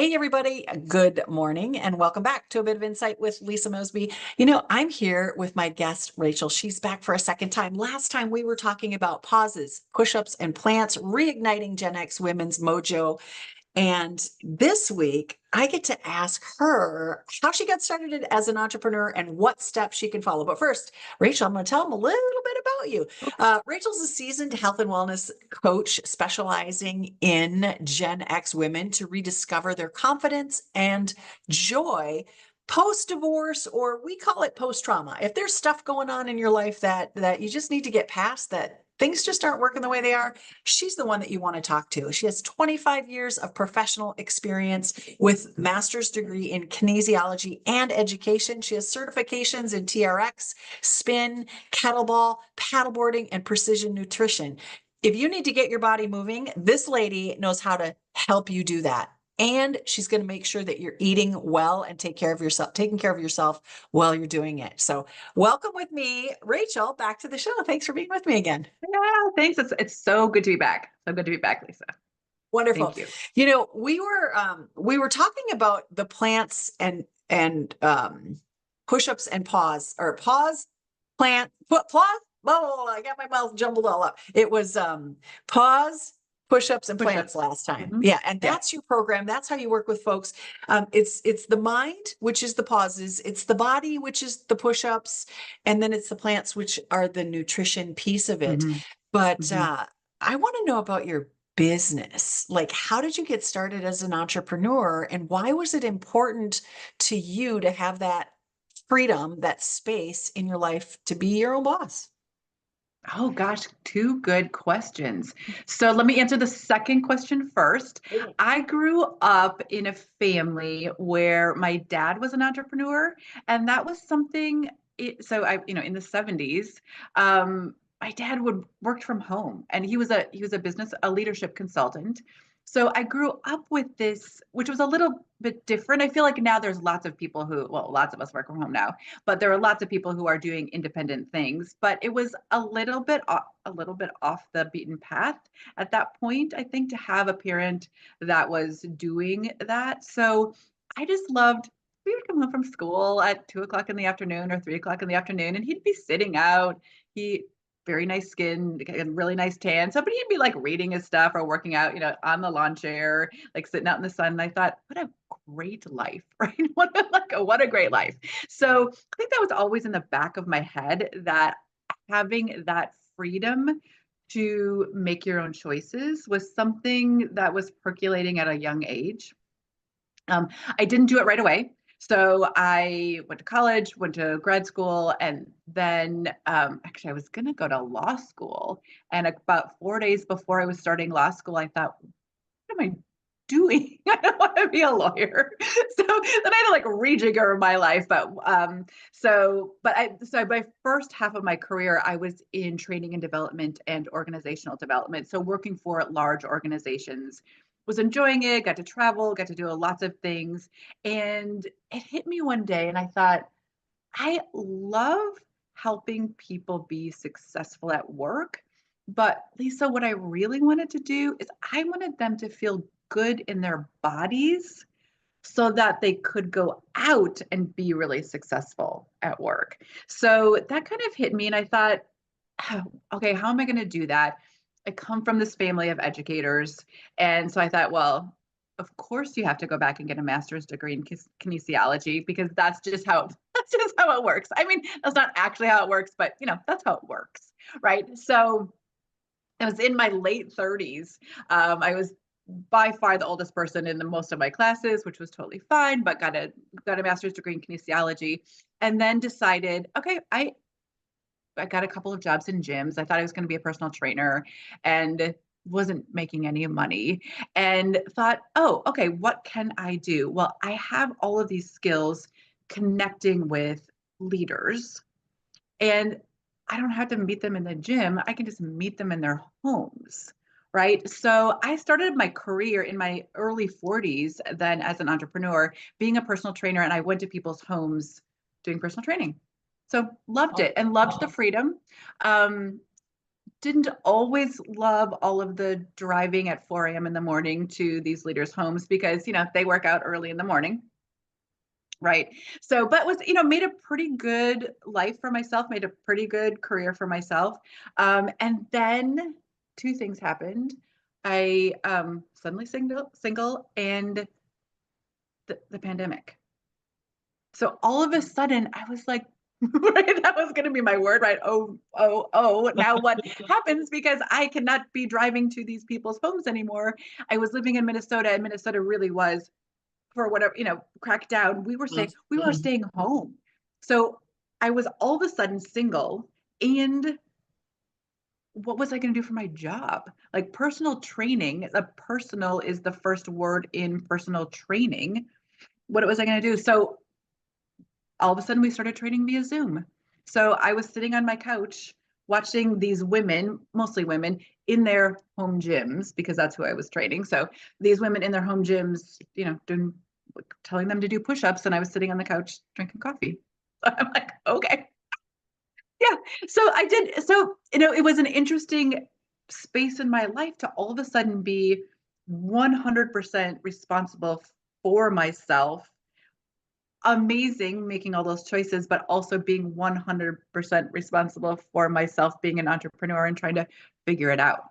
Hey, everybody. Good morning and welcome back to A Bit of Insight with Lisa Mosby. I'm here with my guest, Rachel. She's back for a second time. Last time we were talking about pauses, push-ups, and plants, reigniting Gen X women's mojo. And this week, I get to ask her how she got started as an entrepreneur and what steps she can follow. But first, Rachel, I'm going to tell them a little bit about you. Rachel's a seasoned health and wellness coach specializing in Gen X women to rediscover their confidence and joy post-divorce, or we call it post-trauma. If there's stuff going on in your life that you just need to get past, that things just aren't working the way they are, she's the one that you want to talk to. She has 25 years of professional experience with master's degree in kinesiology and education. She has certifications in TRX, spin, kettlebell, paddleboarding, and precision nutrition. If you need to get your body moving, this lady knows how to help you do that. And she's going to make sure that you're eating well and taking care of yourself while you're doing it. So welcome with me, Rachel, back to the show. Thanks for being with me again. Yeah, thanks. It's so good to be back. So good to be back, Lisa. Wonderful. Thank you. We were talking about the plants and push-ups and pause, or pause, plant, pause, blah, blah, blah. I got my mouth jumbled all up. It was pause, push-ups, and plants Push-ups. last time. Mhm. Yeah, and Yeah. that's your program. That's how you work with folks. It's the mind, which is the pauses, it's the body, which is the push-ups, and then it's the plants, which are the nutrition piece of it. Mhm. But Mhm. I want to know about your business. Like, how did you get started as an entrepreneur, and why was it important to you to have that freedom, that space in your life to be your own boss? Oh gosh, two good questions. So let me answer the second question first. Yeah. I grew up in a family where my dad was an entrepreneur, and that was something. In the 70s, my dad would worked from home, and he was a leadership consultant. So I grew up with this, which was a little bit different. I feel like now there's lots of people lots of us work from home now, but there are lots of people who are doing independent things. But it was a little bit off the beaten path at that point, I think, to have a parent that was doing that. So I just loved. We would come home from school at 2 o'clock in the afternoon or 3 o'clock in the afternoon, and he'd be sitting out. He Very nice skin and really nice tan. So, but he'd be like reading his stuff or working out, on the lawn chair, like sitting out in the sun. And I thought, what a great life, right? What a great life. So I think that was always in the back of my head, that having that freedom to make your own choices was something that was percolating at a young age. I didn't do it right away. So I went to college, went to grad school, and then actually I was going to go to law school. And about 4 days before I was starting law school, I thought, what am I doing? I don't want to be a lawyer. So then I had to like rejigger my life. So my first half of my career, I was in training and development and organizational development. So working for large organizations, was enjoying it, got to travel, got to do lots of things. And it hit me one day and I thought, I love helping people be successful at work. But Lisa, what I really wanted to do is I wanted them to feel good in their bodies so that they could go out and be really successful at work. So that kind of hit me. And I thought, "Oh, okay, how am I going to do that?" I come from this family of educators. And so I thought, well, of course you have to go back and get a master's degree in kinesiology, because that's just how it works. I mean, that's not actually how it works, but that's how it works, right? So I was in my late 30s. I was by far the oldest person in most of my classes, which was totally fine, but got a master's degree in kinesiology, and then decided, okay, I got a couple of jobs in gyms. I thought I was going to be a personal trainer and wasn't making any money, and thought, oh, okay, what can I do? Well, I have all of these skills connecting with leaders, and I don't have to meet them in the gym. I can just meet them in their homes. Right. So I started my career in my early 40s, then as an entrepreneur, being a personal trainer, and I went to people's homes doing personal training. So loved it and loved the freedom. Um, didn't always love all of the driving at 4 a.m. in the morning to these leaders' homes because, they work out early in the morning. Right. So, but was, made a pretty good life for myself, made a pretty good career for myself. And then two things happened. I suddenly single and the pandemic. So all of a sudden I was like, right, that was going to be my word, right? Oh, oh, oh. Now what happens because I cannot be driving to these people's homes anymore. I was living in Minnesota and Minnesota really was for whatever, cracked down. We were Mhm. staying home. So I was all of a sudden single and what was I going to do for my job? Like personal training, the personal is the first word in personal training. What was I going to do? So all of a sudden we started training via Zoom. So I was sitting on my couch watching these women, mostly women, in their home gyms because that's who I was training. So these women in their home gyms, doing telling them to do push-ups, and I was sitting on the couch drinking coffee. So I'm like, okay. Yeah. So I did. So, it was an interesting space in my life to all of a sudden be 100% responsible for myself, amazing making all those choices, but also being 100% responsible for myself being an entrepreneur and trying to figure it out.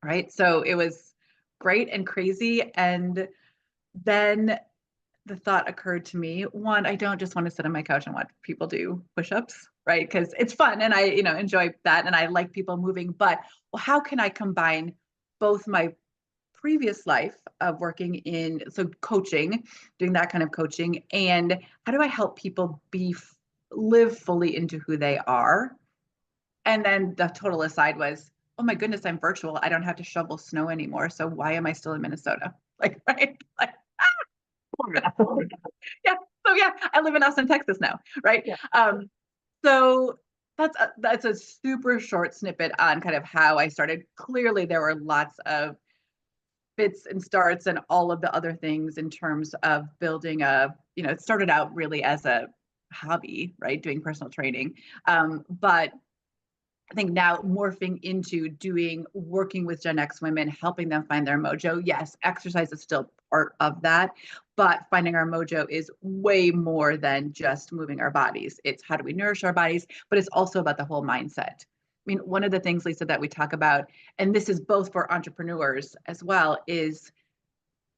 Right. So it was great and crazy. And then the thought occurred to me, one, I don't just want to sit on my couch and watch people do push-ups, right? Because it's fun and I, enjoy that and I like people moving, but well, how can I combine both my previous life of working in coaching, doing that kind of coaching, and how do I help people live fully into who they are? And then the total aside was, oh my goodness, I'm virtual. I don't have to shovel snow anymore. So why am I still in Minnesota? Like, right? Like, yeah. So yeah, I live in Austin, Texas now, right? Yeah. So that's a super short snippet on kind of how I started. Clearly, there were lots of fits and starts and all of the other things in terms of building it started out really as a hobby, right? Doing personal training. But I think now morphing into working with Gen X women, helping them find their mojo. Yes, exercise is still part of that, but finding our mojo is way more than just moving our bodies. It's how do we nourish our bodies, but it's also about the whole mindset. I mean, one of the things, Lisa, that we talk about, and this is both for entrepreneurs as well, is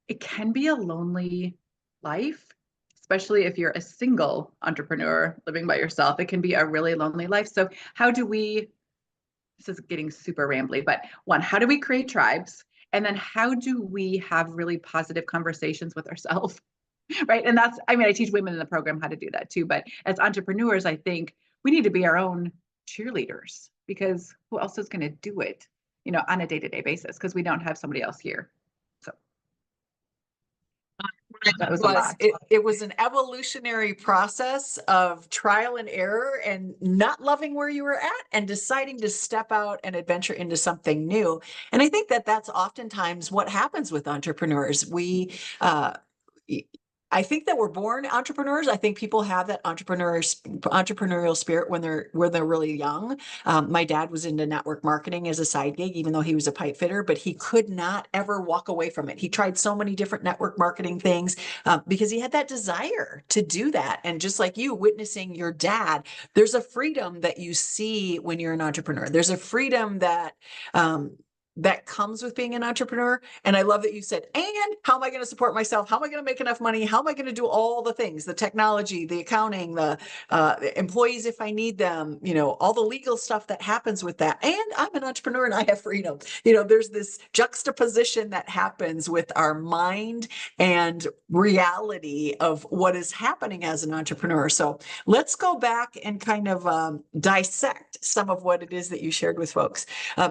it can be a lonely life, especially if you're a single entrepreneur living by yourself. It can be a really lonely life. So, how do we this is getting super rambly, but one, how do we create tribes? And then how do we have really positive conversations with ourselves? Right. And I teach women in the program how to do that too. But as entrepreneurs, I think we need to be our own cheerleaders because who else is going to do it, on a day-to-day basis because we don't have somebody else here. So that was a Was lot. it was an evolutionary process of trial and error and not loving where you were at and deciding to step out and adventure into something new. And I think that that's oftentimes what happens with entrepreneurs. Uh, I think that we're born entrepreneurs. I think people have that entrepreneurial spirit when they're really young. My dad was into network marketing as a side gig, even though he was a pipe fitter, but he could not ever walk away from it. He tried so many different network marketing things because he had that desire to do that. And just like you, witnessing your dad, there's a freedom that you see when you're an entrepreneur. There's a freedom um, that comes with being an entrepreneur. And I love that you said, and how am I going to support myself? How am I going to make enough money? How am I going to do all the things, the technology, the accounting, the employees if I need them, all the legal stuff that happens with that. And I'm an entrepreneur and I have freedom. There's this juxtaposition that happens with our mind and reality of what is happening as an entrepreneur. So let's go back and kind of dissect some of what it is that you shared with folks.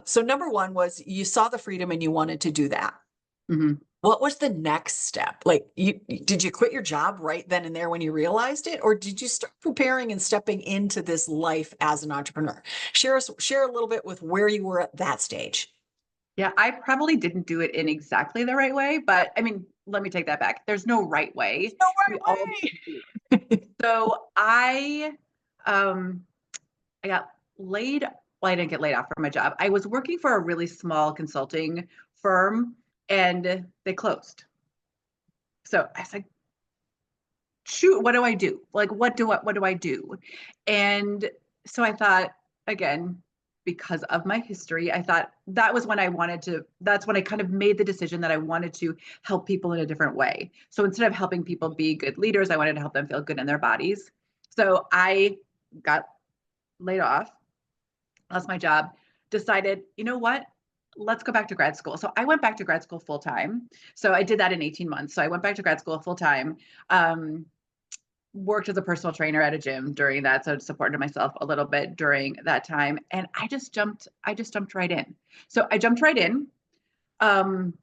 So number one was you saw the freedom and you wanted to do that. Mm-hmm. What was the next step? Like, did you quit your job right then and there when you realized it, or did you start preparing and stepping into this life as an entrepreneur? Share a little bit with where you were at that stage. Yeah, I probably didn't do it in exactly the right way, but let me take that back. There's no right way. No We right all way. So I got laid well, I didn't get laid off from my job. I was working for a really small consulting firm and they closed. So I was like, shoot, what do I do? Like, what do I do? And so I thought, again, because of my history, I thought that was when that's when I kind of made the decision that I wanted to help people in a different way. So instead of helping people be good leaders, I wanted to help them feel good in their bodies. So I got laid off, lost my job, decided, you know what? Let's go back to grad school. So I went back to grad school full time. So I did that in 18 months. So I went back to grad school full time. Worked as a personal trainer at a gym during that, so supported myself a little bit during that time, and I just jumped right in. So I jumped right in, um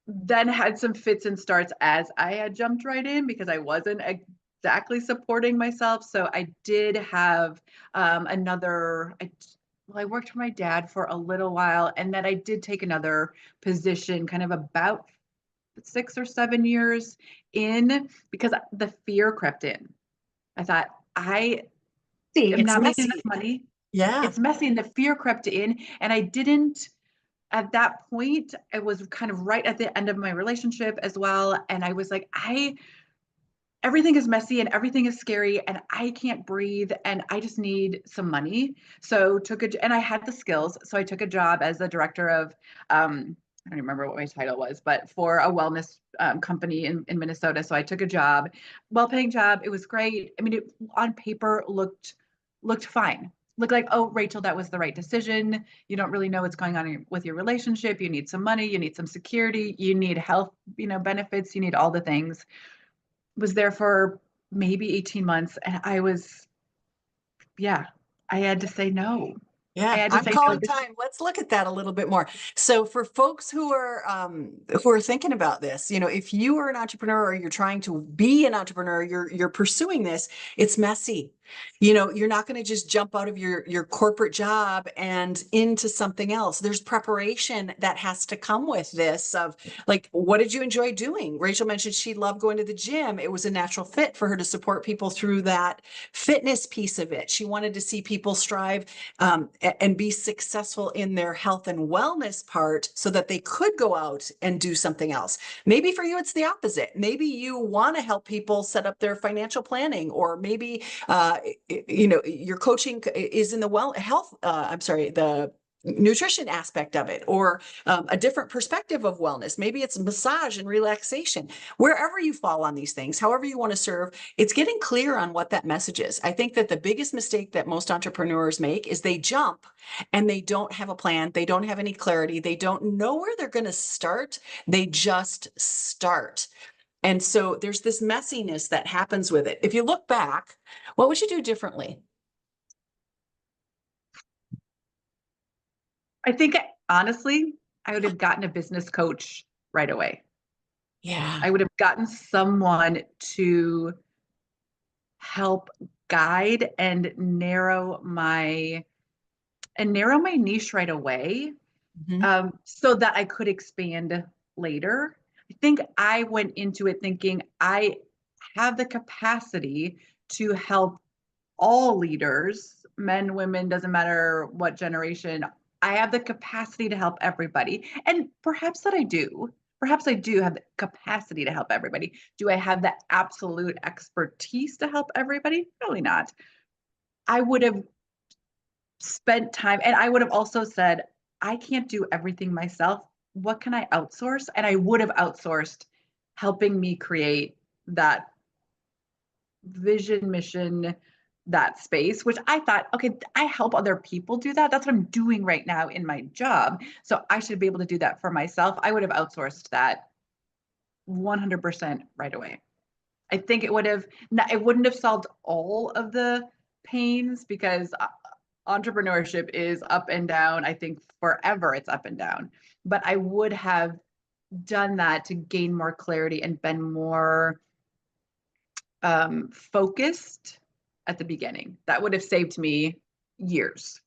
then had some fits and starts as I had jumped right in because I wasn't exactly supporting myself. So I did have I worked for my dad for a little while, and then I did take another position kind of about 6 or 7 years in because the fear crept in. I thought, I See, am it's not making enough messy. money. Yeah. It's messy. And the fear crept in. And I didn't, at that point, I was kind of right at the end of my relationship as well. And I was like, everything is messy and everything is scary and I can't breathe and I just need some money. So and I had the skills. So I took a job as the director of, I don't remember what my title was, but for a wellness company in Minnesota. So I took a job, well-paying job. It was great. I mean, it on paper looked fine. Looked like, oh, Rachel, that was the right decision. You don't really know what's going on with your relationship. You need some money. You need some security. You need health, benefits. You need all the things. Was there for maybe 18 months and yeah, I had to say no. I Yeah, had to I'm say no. calling time. Let's look at that a little bit more. So for folks who are thinking about this, if you are an entrepreneur or you're trying to be an entrepreneur, you're pursuing this, it's messy. You're not going to just jump out of your corporate job and into something else. There's preparation that has to come with this of like, what did you enjoy doing? Rachel mentioned she loved going to the gym. It was a natural fit for her to support people through that fitness piece of it. She wanted to see people strive and be successful in their health and wellness part so that they could go out and do something else. Maybe for you, it's the opposite. Maybe you want to help people set up their financial planning, or maybe, your coaching is in the the nutrition aspect of it, or a different perspective of wellness. Maybe it's massage and relaxation. Wherever you fall on these things, however you want to serve, it's getting clear on what that message is. I think that the biggest mistake that most entrepreneurs make is they jump and they don't have a plan. They don't have any clarity. They don't know where they're going to start. They just start. And so there's this messiness that happens with it. If you look back, what would you do differently? I think honestly, I would have gotten a business coach right away. Yeah. I would have gotten someone to help guide and narrow my niche right away, Mhm. so that I could expand later. I think I went into it thinking I have the capacity to help all leaders, men, women, doesn't matter what generation. I have the capacity to help everybody. And perhaps that I do. Perhaps I do have the capacity to help everybody. Do I have the absolute expertise to help everybody? Probably not. I would have spent time, and I would have also said, I can't do everything myself. What can I outsource? And I would have outsourced helping me create that vision, mission, that space, which I thought, okay, I help other people do that. That's what I'm doing right now in my job. So I should be able to do that for myself. I would have outsourced that 100% right away. I think it wouldn't have solved all of the pains because entrepreneurship is up and down. I think forever it's up and down. But I would have done that to gain more clarity and been more focused at the beginning. That would have saved me years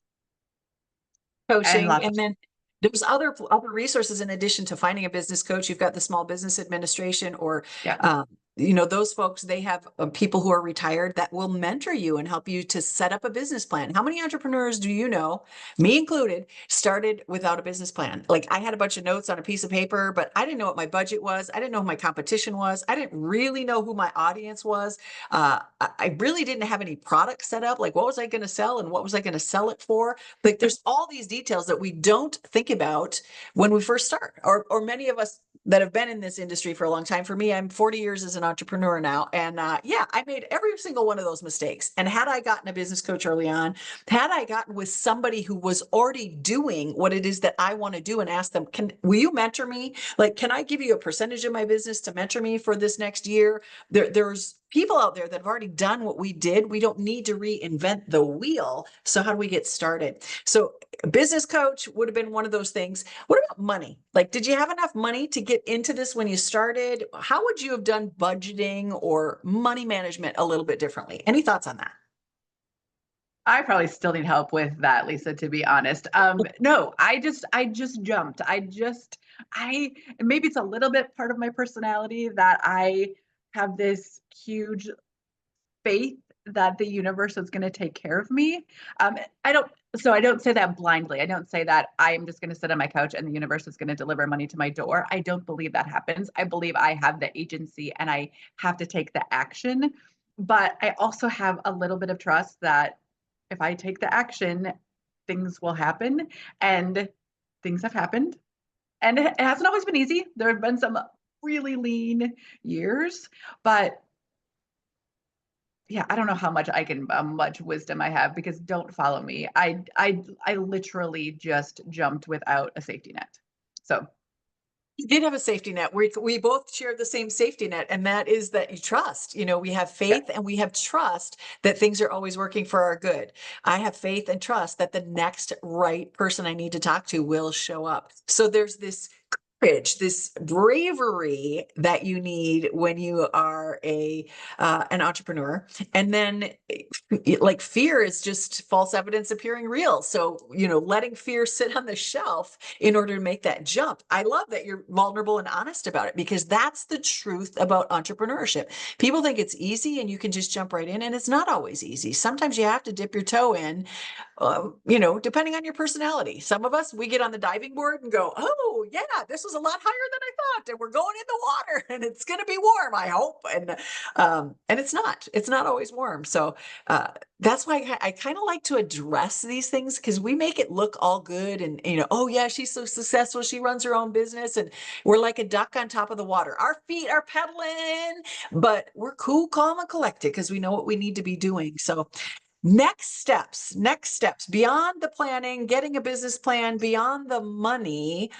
and Coaching, lots of, and then there's other resources in addition to finding a business coach. You've got the Small Business Administration, or yeah. those folks, they have people who are retired that will mentor you and help you to set up a business plan. How many entrepreneurs do you know, me included, started without a business plan? Like, I had a bunch of notes on a piece of paper, but I didn't know what my budget was. I didn't know who my competition was. I didn't really know who my audience was. I really didn't have any products set up. Like, what was I going to sell and what was I going to sell it for? Like, there's all these details that we don't think about when we first start, or many of us that have been in this industry for a long time. For me, I'm 40 years as an entrepreneur now. And yeah, I made every single one of those mistakes. And had I gotten a business coach early on, had I gotten with somebody who was already doing what it is that I want to do and ask them, will you mentor me? Like, can I give you a percentage of my business to mentor me for this next year? There's people out there that have already done what we did. We don't need to reinvent the wheel. So how do we get started? So a business coach would have been one of those things. What about money? Like, did you have enough money to get into this when you started? How would you have done budgeting or money management a little bit differently? Any thoughts on that? I probably still need help with that, Lisa, to be honest. No, I just jumped. I, maybe it's a little bit part of my personality that I have this huge faith that the universe is going to take care of me. Um, I don't, so I don't say that blindly. I don't say that I am just going to sit on my couch and the universe is going to deliver money to my door. I don't believe that happens. I believe I have the agency and I have to take the action. But I also have a little bit of trust that if I take the action, things will happen. And things have happened. And it hasn't always been easy. There have been some really lean years, but yeah, I don't know how much wisdom I have, because don't follow me. I literally just jumped without a safety net. So You did have a safety net. We both share the same safety net, and that is that you trust. We have yeah, faith and we have trust that things are always working for our good. I have faith and trust that the next right person I need to talk to will show up. So there's this courage, this bravery that you need when you are an entrepreneur. And then like, fear is just false evidence appearing real. So, letting fear sit on the shelf in order to make that jump. I love that you're vulnerable and honest about it, because that's the truth about entrepreneurship. People think it's easy and you can just jump right in, and it's not always easy. Sometimes you have to dip your toe in, depending on your personality. Some of us, we get on the diving board and go, oh yeah, this was a lot higher than I thought. And we're going in the water and it's going to be warm, I hope. And it's not always warm. So, that's why I kind of like to address these things, because we make it look all good and, oh yeah, she's so successful. She runs her own business and we're like a duck on top of the water. Our feet are pedaling, but we're cool, calm, and collected because we know what we need to be doing. So next steps beyond the planning, getting a business plan, beyond the money.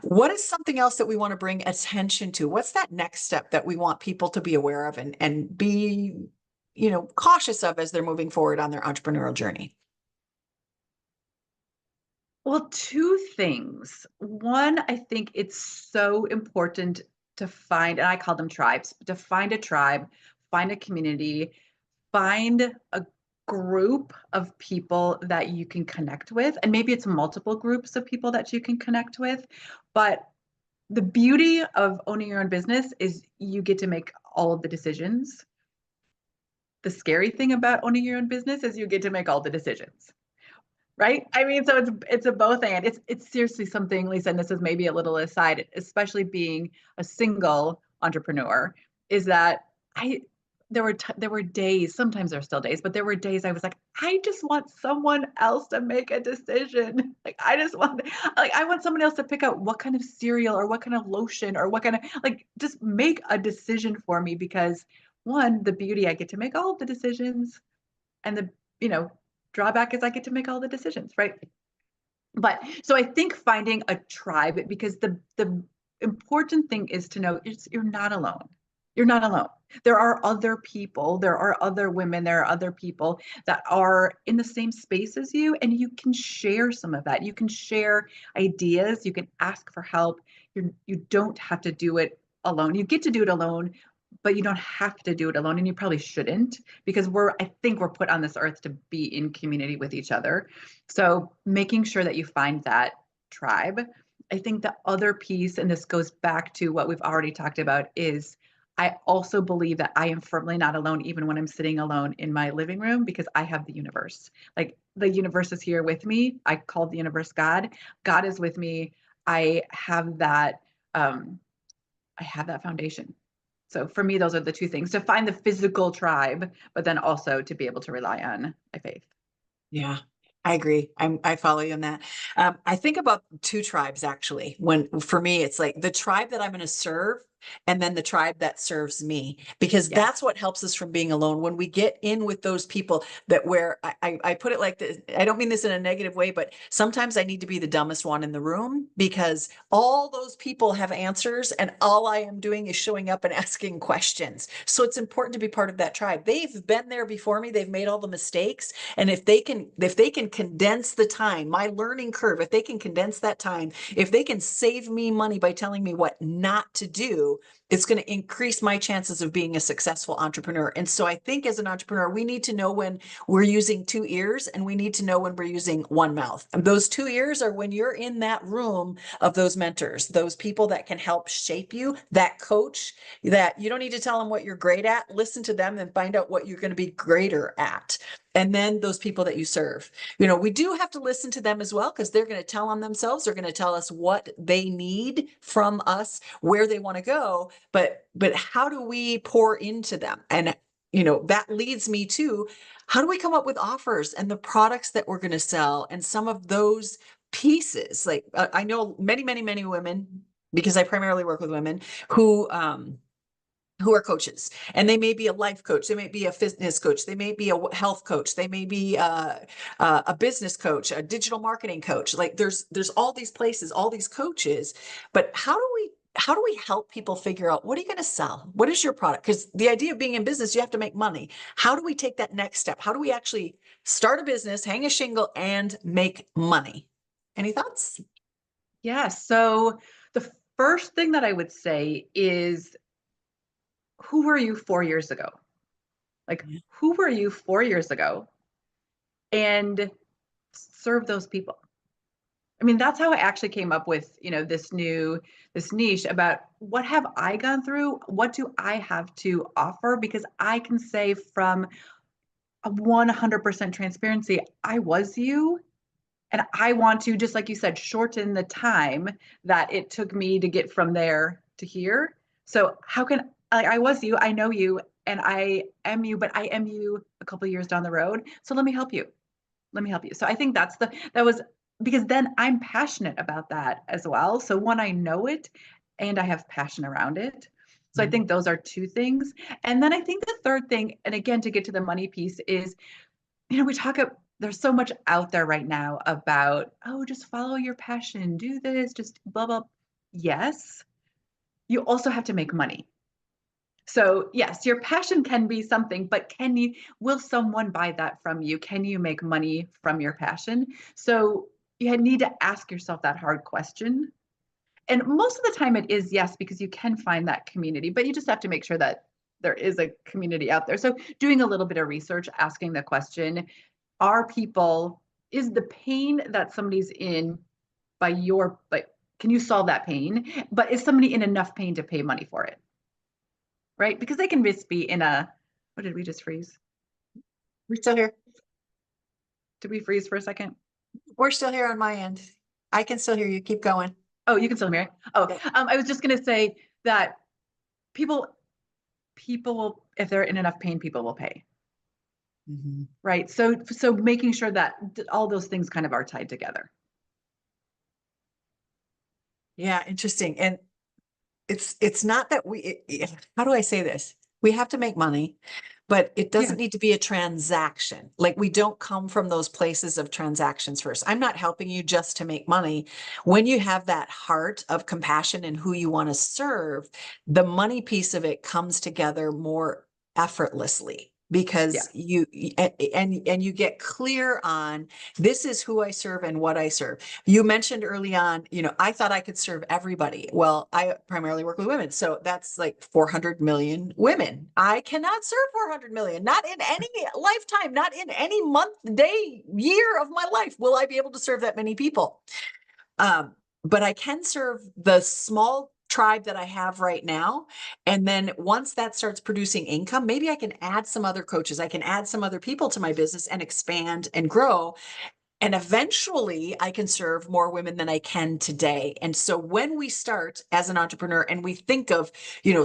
What is something else that we want to bring attention to? What's that next step that we want people to be aware of and be, cautious of as they're moving forward on their entrepreneurial journey? well, two things. One, I think it's so important to find, and I call them tribes, to find a tribe, find a community, find a group of people that you can connect with. And maybe it's multiple groups of people that you can connect with. But the beauty of owning your own business is you get to make all of the decisions. The scary thing about owning your own business is you get to make all the decisions. Right? I mean, so it's a both and. It's seriously something, Lisa, and this is maybe a little aside, especially being a single entrepreneur, is that I there were days, sometimes there's still days, but there were days I was like, I just want someone else to make a decision. I want someone else to pick out what kind of cereal or what kind of lotion or what kind of, like, just make a decision for me, because one, the beauty, I get to make all of the decisions, and the, you know, drawback is I get to make all the decisions, right? But so I think finding a tribe, because the important thing is to know you're not alone. You're not alone. There are other people, there are other women, there are other people that are in the same space as you, and you can share some of that. You can share ideas, you can ask for help. You don't have to do it alone. You get to do it alone, but you don't have to do it alone, and you probably shouldn't, because I think we're put on this earth to be in community with each other. So making sure that you find that tribe. I think the other piece, and this goes back to what we've already talked about, is I also believe that I am firmly not alone, even when I'm sitting alone in my living room, because I have the universe. Like the universe is here with me. I call the universe God. God is with me. I have that. Um, I have that foundation. So for me, those are the two things: to find the physical tribe, but then also to be able to rely on my faith. Yeah, I agree. I follow you on that. I think about two tribes actually. When for me, it's like the tribe that I'm going to serve, and then the tribe that serves me, because that's Yes. what helps us from being alone. When we get in with those people that where I put it like this, I don't mean this in a negative way, but sometimes I need to be the dumbest one in the room because all those people have answers, and all I am doing is showing up and asking questions. So it's important to be part of that tribe. They've been there before me. They've made all the mistakes, and if they can condense the time, my learning curve, if they can condense that time, if they can save me money by telling me what not to do, it's going to increase my chances of being a successful entrepreneur. And so I think as an entrepreneur, we need to know when we're using two ears, and we need to know when we're using one mouth. And those two ears are when you're in that room of those mentors, those people that can help shape you, that coach that you don't need to tell them what you're great at. Listen to them and find out what you're going to be greater at. And then those people that you serve, we do have to listen to them as well, because they're going to tell on themselves. They're going to tell us what they need from us, where they want to go. But how do we pour into them? And that leads me to, how do we come up with offers and the products that we're going to sell, and some of those pieces? Like I know many, many, many women, because I primarily work with women who are coaches, and they may be a life coach, they may be a fitness coach, they may be a health coach, they may be a business coach, a digital marketing coach. Like there's all these places, all these coaches. But how do we help people figure out, what are you going to sell? What is your product? Because the idea of being in business, you have to make money. How do we take that next step? How do we actually start a business, hang a shingle, and make money? Any thoughts? Yes. So the first thing that I would say is, who were you 4 years ago? Like, who were you 4 years ago? And serve those people. I mean, that's how I actually came up with, this niche about what have I gone through? What do I have to offer? Because I can say from a 100% transparency, I was you. And I want to, just like you said, shorten the time that it took me to get from there to here. So how can I was you, I know you, and I am you, but I am you a couple of years down the road. So let me help you. Let me help you. So I think that was, because then I'm passionate about that as well. So one, I know it and I have passion around it. So I Mhm. think those are two things. And then I think the third thing, and again, to get to the money piece, is, we talk about, there's so much out there right now about, oh, just follow your passion, do this, just blah, blah. Yes, you also have to make money. So yes, your passion can be something, but will someone buy that from you? Can you make money from your passion? So you need to ask yourself that hard question. And most of the time it is yes, because you can find that community, but you just have to make sure that there is a community out there. So doing a little bit of research, asking the question, are people, is the pain that somebody's in, like, can you solve that pain? But is somebody in enough pain to pay money for it? Right? Because they can just be in a, what did we just freeze? We're still here. Did we freeze for a second? We're still here on my end. I can still hear you. Keep going. Oh, you can still hear me. Oh, Yeah. I was just going to say that people, people will, if they're in enough pain, people will pay. Mhm. Right. So making sure that all those things kind of are tied together. Yeah, interesting. And it's not that how do I say this? We have to make money, but it Yeah. doesn't need to be a transaction. Like we don't come from those places of transactions first. I'm not helping you just to make money. When you have that heart of compassion and who you want to serve, the money piece of it comes together more effortlessly, Yeah. because and you get clear on, this is who I serve and what I serve. You mentioned early on, I thought I could serve everybody. Well, I primarily work with women. So that's like 400 million women. I cannot serve 400 million, not in any lifetime, not in any month, day, year of my life will I be able to serve that many people. But I can serve the small tribe that I have right now. And then once that starts producing income, maybe I can add some other coaches. I can add some other people to my business and expand and grow. And eventually I can serve more women than I can today. And so when we start as an entrepreneur and we think of,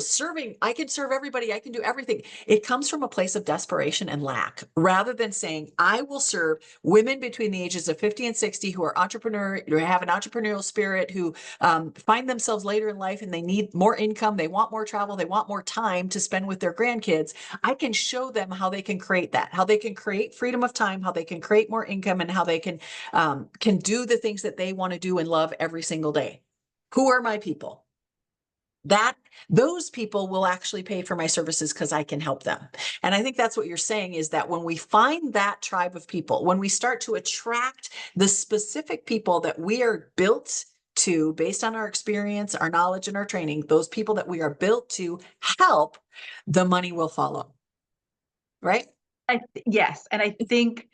serving, I can serve everybody, I can do everything. It comes from a place of desperation and lack rather than saying, I will serve women between the ages of 50 and 60 who are entrepreneur, who have an entrepreneurial spirit, who find themselves later in life and they need more income. They want more travel. They want more time to spend with their grandkids. I can show them how they can create that, how they can create freedom of time, how they can create more income, and how they can do the things that they want to do and love every single day. Who are my people? That those people will actually pay for my services because I can help them. And I think that's what you're saying is that when we find that tribe of people, when we start to attract the specific people that we are built to, based on our experience, our knowledge, and our training, those people that we are built to help, the money will follow. Right? Yes, and I think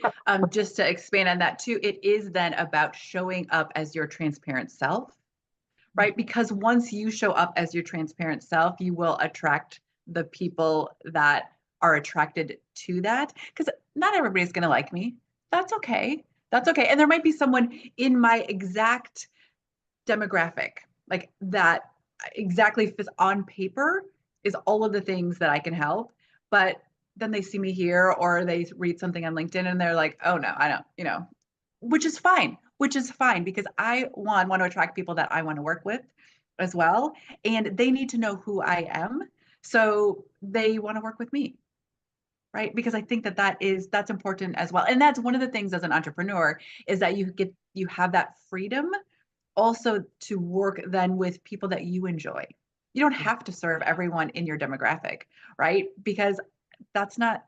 just to expand on that too, it is then about showing up as your transparent self, right? Because once you show up as your transparent self, you will attract the people that are attracted to that. Because not everybody's going to like me. That's okay. That's okay. And there might be someone in my exact demographic, like that exactly fits on paper is all of the things that I can help. But then they see me here or they read something on LinkedIn and they're like, oh no, I don't, which is fine because I want to attract people that I want to work with as well. And they need to know who I am. So they want to work with me. Right. Because I think that's important as well. And that's one of the things as an entrepreneur is that you have that freedom also to work then with people that you enjoy. You don't have to serve everyone in your demographic, right? Because that's not,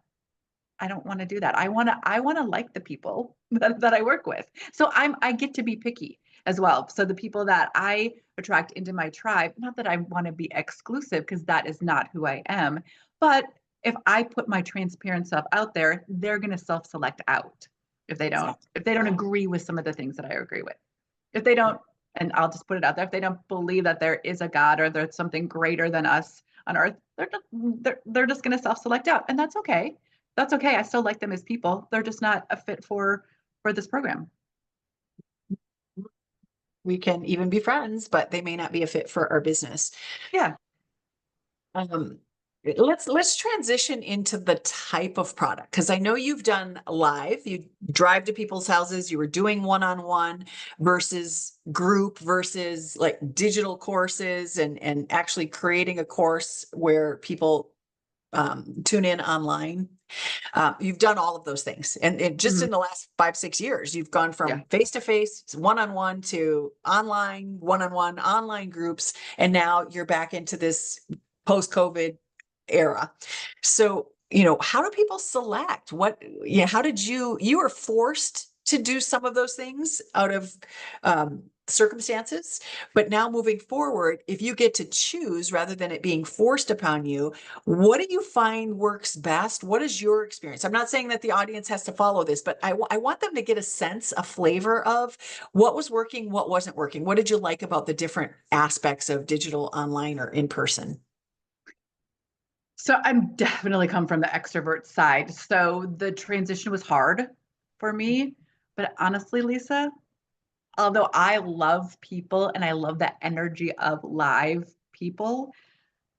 I don't want to do that. I want to like the people that I work with. So I get to be picky as well. So the people that I attract into my tribe, not that I want to be exclusive because that is not who I am, but if I put my transparent stuff out there, they're going to self-select out if they don't agree with some of the things that I agree with. If they don't, and I'll just put it out there, if they don't believe that there is a God or there's something greater than us on earth, they're just going to self-select out, and that's okay. That's okay. I still like them as people. They're just not a fit for this program. We can even be friends, but they may not be a fit for our business. Yeah. Um, let's transition into the type of product because I know you've done live, you drive to people's houses, you were doing one-on-one versus group versus like digital courses and actually creating a course where people tune in online. You've done all of those things. And just Mhm. in the last 5, 6 years, you've gone Yeah. from face-to-face, one-on-one to online, one-on-one, online groups. And now you're back into this post-COVID era. So, how do people select how did you were forced to do some of those things out of circumstances, but now moving forward, if you get to choose rather than it being forced upon you, what do you find works best? What is your experience? I'm not saying that the audience has to follow this, but I want them to get a sense, a flavor of what was working, what wasn't working. What did you like about the different aspects of digital, online, or in person? So I'm definitely come from the extrovert side. So the transition was hard for me. But honestly, Lisa, although I love people and I love the energy of live people,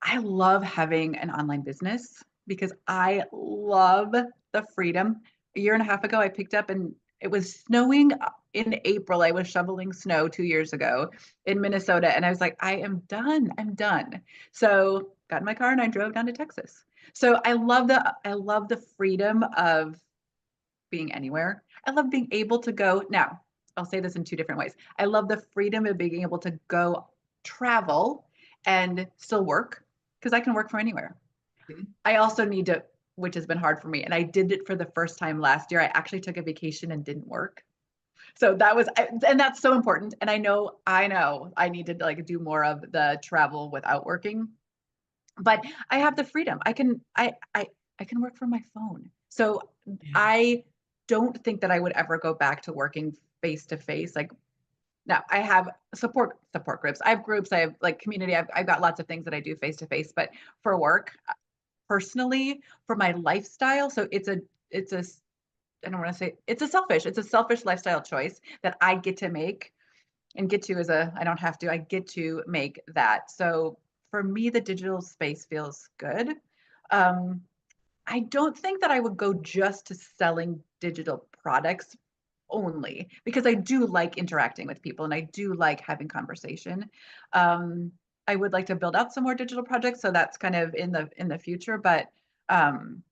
I love having an online business because I love the freedom. A year and a half ago, I picked up and it was snowing in April. I was shoveling snow 2 years ago in Minnesota. And I was like, I am done. I'm done. So got in my car and I drove down to Texas. So I love the freedom of being anywhere. I love being able to go. Now, I'll say this in two different ways. I love the freedom of being able to go travel and still work because I can work from anywhere. Mhm. I also need to, which has been hard for me, and I did it for the first time last year. I actually took a vacation and didn't work. So and that's so important. And I know I need to like do more of the travel without working, but I have the freedom. I can work from my phone. So Yeah. I don't think that I would ever go back to working face to face. Like No, I have support groups. I have groups, I have like community. I've got lots of things that I do face to face, but for work, personally, for my lifestyle, so it's a I don't want to say it's a selfish lifestyle choice that I get to make and get to as a I don't have to, I get to make that. So for me, the digital space feels good. Um, I don't think that I would go just to selling digital products only because I do like interacting with people and I do like having conversation. Um, I would like to build out some more digital projects, so that's kind of in the future. But um,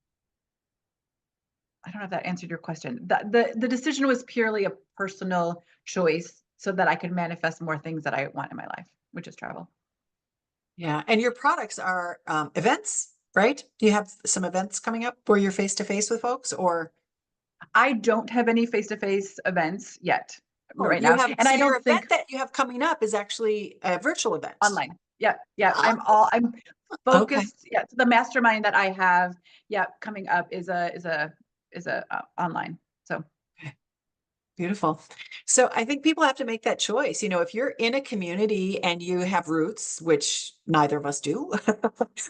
I don't know if that answered your question. The decision was purely a personal choice so that I could manifest more things that I want in my life, which is travel. Yeah. And your products are events, right? Do you have some events coming up where you're face to face with folks or? I don't have any face-to-face events yet Oh, right you now. have, And so I your don't event think that you have coming up is actually a virtual event. online. Yeah, yeah. Ah, I'm okay. focused. Yeah, so the mastermind that I have, yeah, coming up is a online. So Beautiful. So I think people have to make that choice. If you're in a community and you have roots, which neither of us do.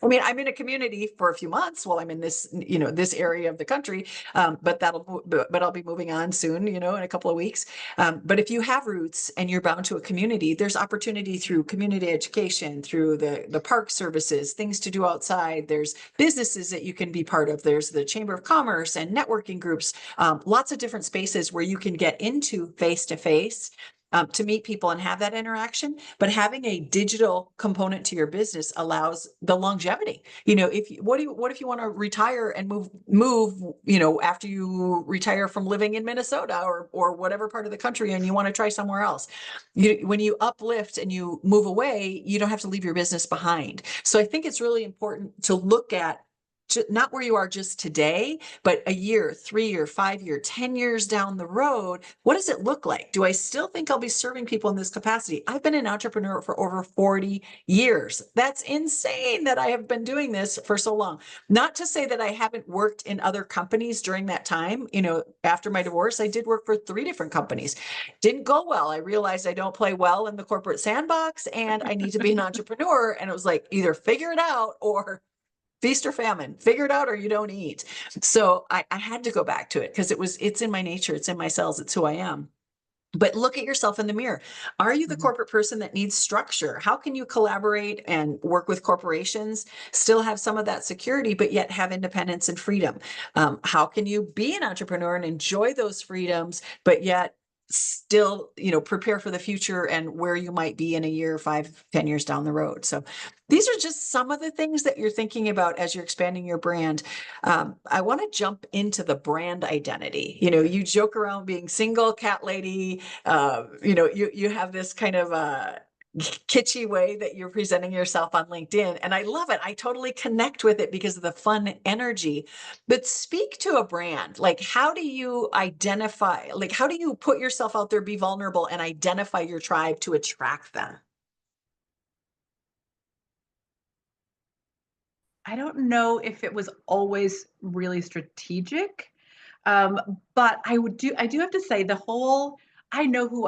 I mean, I'm in a community for a few months while I'm in this area of the country. But but I'll be moving on soon, in a couple of weeks. But if you have roots and you're bound to a community, there's opportunity through community education, through the park services, things to do outside. There's businesses that you can be part of. There's the Chamber of Commerce and networking groups, lots of different spaces where you can get into face to face to meet people and have that interaction. But having a digital component to your business allows the longevity. If what if you want to retire and move, after you retire from living in Minnesota or whatever part of the country and you want to try somewhere else. When you uplift and you move away, you don't have to leave your business behind. So I think it's really important to look at not where you are just today, but a year, 3 year, 5 year, 10 years down the road, what does it look like? Do I still think I'll be serving people in this capacity? I've been an entrepreneur for over 40 years. That's insane that I have been doing this for so long. Not to say that I haven't worked in other companies during that time. After my divorce, I did work for 3 different companies. Didn't go well. I realized I don't play well in the corporate sandbox and I need to be an entrepreneur. And it was like either figure it out or feast or famine, figure it out or you don't eat. So I had to go back to it because it's in my nature, it's in my cells, it's who I am. But look at yourself in the mirror. Are you the mhm. corporate person that needs structure? How can you collaborate and work with corporations, still have some of that security, but yet have independence and freedom? How can you be an entrepreneur and enjoy those freedoms, but yet still, prepare for the future and where you might be in a year, 5, 10 years down the road? So these are just some of the things that you're thinking about as you're expanding your brand. I want to jump into the brand identity. You joke around being single, cat lady. You have this kind of kitschy way that you're presenting yourself on LinkedIn, and I love it. I totally connect with it because of the fun energy. But speak to a brand. Like, how do you identify? Like, how do you put yourself out there, be vulnerable, and identify your tribe to attract them? I don't know if it was always really strategic. Um, but I do have to say the whole I know who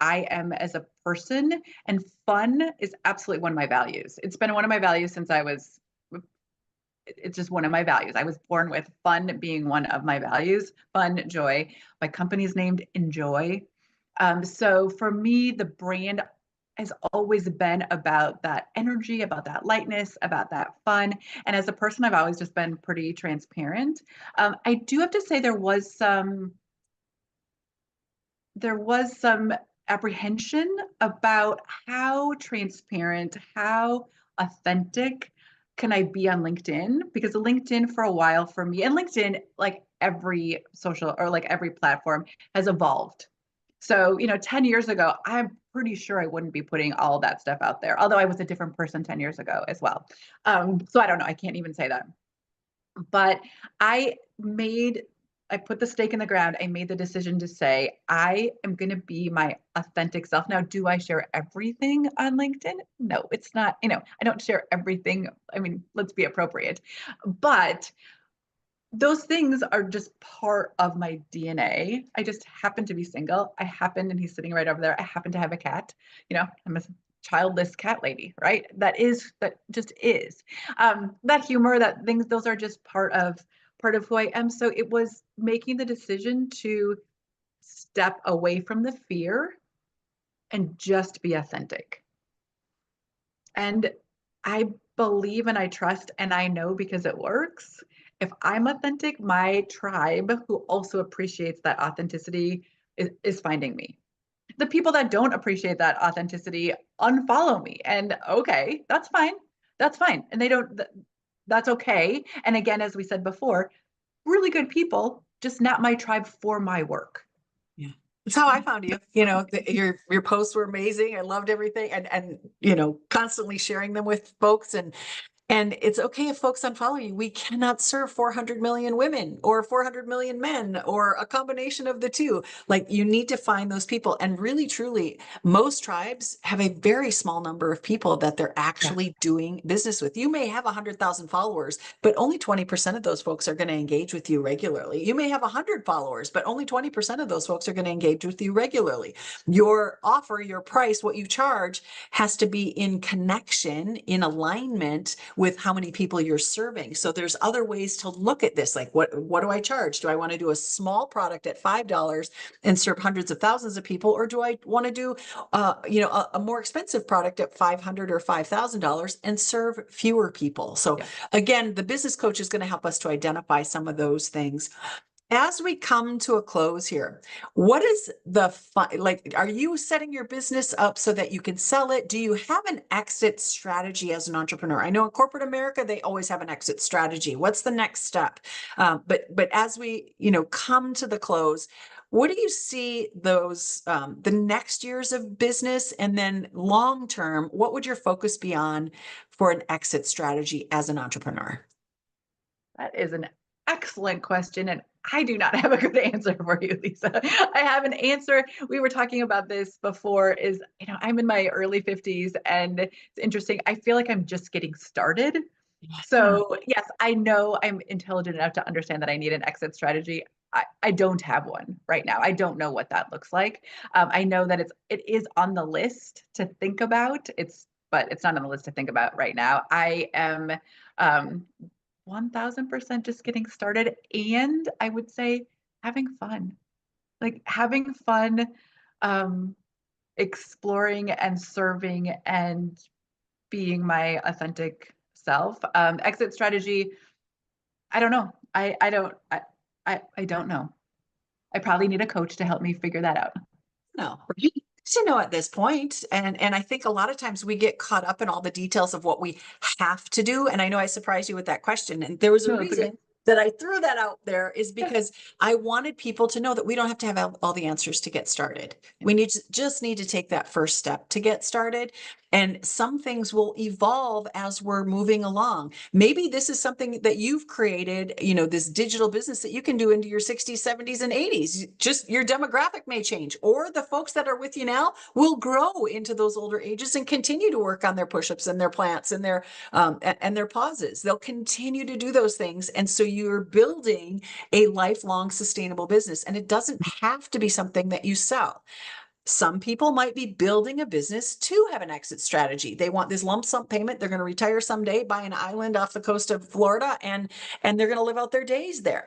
I am as a person, and fun is absolutely one of my values. It's been one of my values since I was it's just one of my values. I was born with fun being one of my values, fun, joy. My company's named Enjoy. So for me, the brand has always been about that energy, about that lightness, about that fun. And as a person, I've always just been pretty transparent. I do have to say there was some apprehension about how transparent, how authentic can I be on LinkedIn? Because LinkedIn for a while for me, and LinkedIn, like every social or like every platform, has evolved. So, 10 years ago, I'm pretty sure I wouldn't be putting all that stuff out there, although I was a different person 10 years ago as well. So I don't know. I can't even say that. But I made I put the stake in the ground. I made the decision to say, I am going to be my authentic self. Now, do I share everything on LinkedIn? No, it's not, I don't share everything. I mean, let's be appropriate. But those things are just part of my DNA. I just happen to be single. And he's sitting right over there. I happen to have a cat. I'm a childless cat lady, right? That just is. That humor, that things, those are just part of who I am. So it was making the decision to step away from the fear and just be authentic. And I believe and I trust and I know because it works. If I'm authentic, my tribe, who also appreciates that authenticity, is finding me. The people that don't appreciate that authenticity unfollow me. And okay, that's fine. That's fine. And they don't, that's okay. And again, as we said before, really good people, just not my tribe for my work. Yeah. That's how I found you. Your posts were amazing. I loved everything, and constantly sharing them with folks, and it's okay if folks unfollow you. We cannot serve 400 million women or 400 million men or a combination of the two. Like, you need to find those people. And really, truly, most tribes have a very small number of people that they're Yeah. actually doing business with. You may have 100,000 followers, but only 20% of those folks are going to engage with you regularly. You may have 100 followers, but only 20% of those folks are going to engage with you regularly. Your offer, your price, what you charge has to be in connection, in alignment with how many people you're serving. So there's other ways to look at this. Like, what do I charge? Do I want to do a small product at $5 and serve hundreds of thousands of people, or do I want to do a more expensive product at $500 or $5,000 and serve fewer people? So Yeah. again, the business coach is going to help us to identify some of those things. As we come to a close here, what is the fun? Like, are you setting your business up so that you can sell it? Do you have an exit strategy as an entrepreneur? I know in corporate America, they always have an exit strategy. What's the next step? But as we, come to the close, what do you see the next years of business, and then long term, what would your focus be on for an exit strategy as an entrepreneur? That is an excellent question. And I do not have a good answer for you, Lisa. I have an answer. We were talking about this before I'm in my early 50s and it's interesting. I feel like I'm just getting started. Yeah. So yes, I know I'm intelligent enough to understand that I need an exit strategy. I don't have one right now. I don't know what that looks like. I know that it is on the list to think about. But it's not on the list to think about right now. I am um, 1000% just getting started. And I would say having fun, like having fun, um, exploring and serving and being my authentic self. Exit strategy, I don't know. I don't know. I probably need a coach to help me figure that out. No, to know at this point. And I think a lot of times we get caught up in all the details of what we have to do. And I know I surprised you with that question. And there was a No, it's okay. reason that I threw that out there, is Yeah. because I wanted people to know that we don't have to have all the answers to get started. Yeah. We just need to take that first step to get started. And some things will evolve as we're moving along. Maybe this is something that you've created, this digital business that you can do into your 60s, 70s, and 80s. Just your demographic may change, or the folks that are with you now will grow into those older ages and continue to work on their push-ups and their plants and their pauses. They'll continue to do those things. And so you're building a lifelong sustainable business, and it doesn't have to be something that you sell. Some people might be building a business to have an exit strategy. They want this lump sum payment. They're going to retire someday, buy an island off the coast of Florida, and they're going to live out their days there.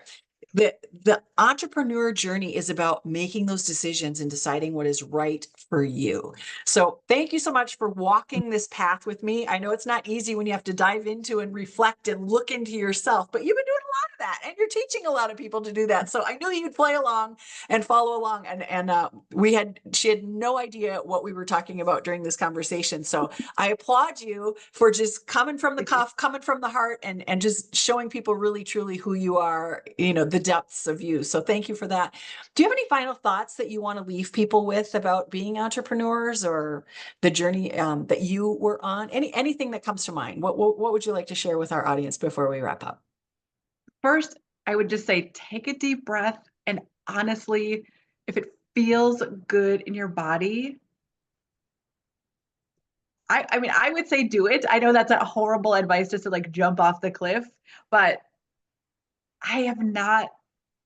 The entrepreneur journey is about making those decisions and deciding what is right for you. So thank you so much for walking this path with me. I know it's not easy when you have to dive into and reflect and look into yourself, but you've been doing a lot of that, and you're teaching a lot of people to do that. So I knew you'd play along and follow along. And she had no idea what we were talking about during this conversation. So I applaud you for just coming from the Thank you. cuff, coming from the heart, and just showing people really, truly who you are, the depths of you. So thank you for that. Do you have any final thoughts that you want to leave people with about being entrepreneurs, or the journey that you were on? Anything that comes to mind? What would you like to share with our audience before we wrap up? First, I would just say take a deep breath and honestly, if it feels good in your body, I mean, I would say do it. I know that's a horrible advice just to like jump off the cliff, but I have not,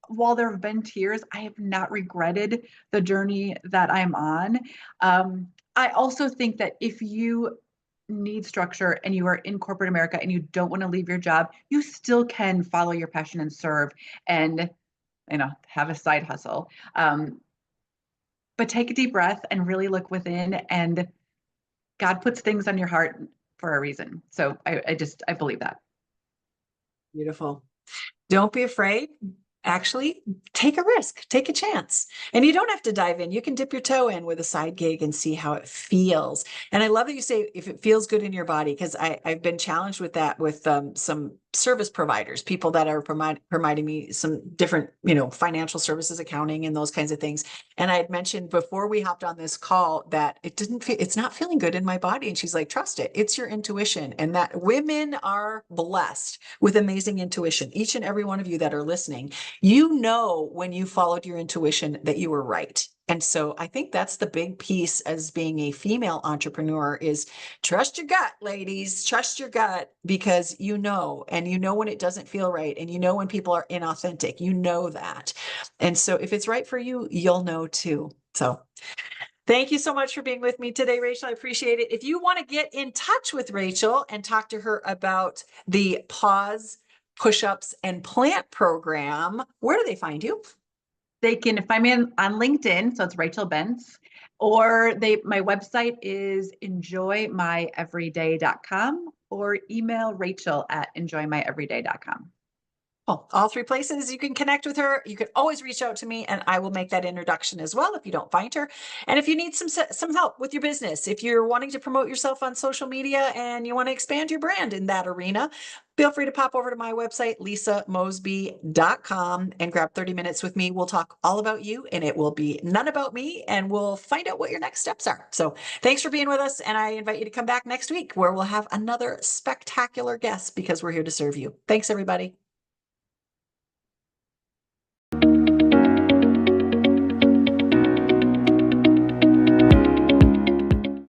while there have been tears, I have not regretted the journey that I'm on. I also think that if you need structure and you are in corporate America and you don't want to leave your job, you still can follow your passion and serve and, have a side hustle. But take a deep breath and really look within, and God puts things on your heart for a reason. So I believe that. Beautiful. Don't be afraid. Actually, take a risk, take a chance. And you don't have to dive in. You can dip your toe in with a side gig and see how it feels. And I love that you say if it feels good in your body, because I've been challenged with that with some service providers, people that are providing me some different, financial services, accounting, and those kinds of things. And I had mentioned before we hopped on this call that it's not feeling good in my body. And she's like, trust it. It's your intuition. And that women are blessed with amazing intuition. Each and every one of you that are listening, when you followed your intuition that you were right. And so I think that's the big piece as being a female entrepreneur is trust your gut, ladies, trust your gut, because and when it doesn't feel right. And when people are inauthentic, that. And so if it's right for you, you'll know too. So thank you so much for being with me today, Rachel. I appreciate it. If you want to get in touch with Rachel and talk to her about the pause, push-ups, and plant program, where do they find you? They can find me on LinkedIn, so it's Rachel Bentz, or my website is enjoymyeveryday.com, or email Rachel at enjoymyeveryday.com. All three places you can connect with her. You can always reach out to me and I will make that introduction as well if you don't find her. And if you need some help with your business, if you're wanting to promote yourself on social media and you want to expand your brand in that arena, feel free to pop over to my website, lisamosbey.com, and grab 30 minutes with me. We'll talk all about you and it will be none about me, and we'll find out what your next steps are. So thanks for being with us. And I invite you to come back next week where we'll have another spectacular guest because we're here to serve you. Thanks, everybody.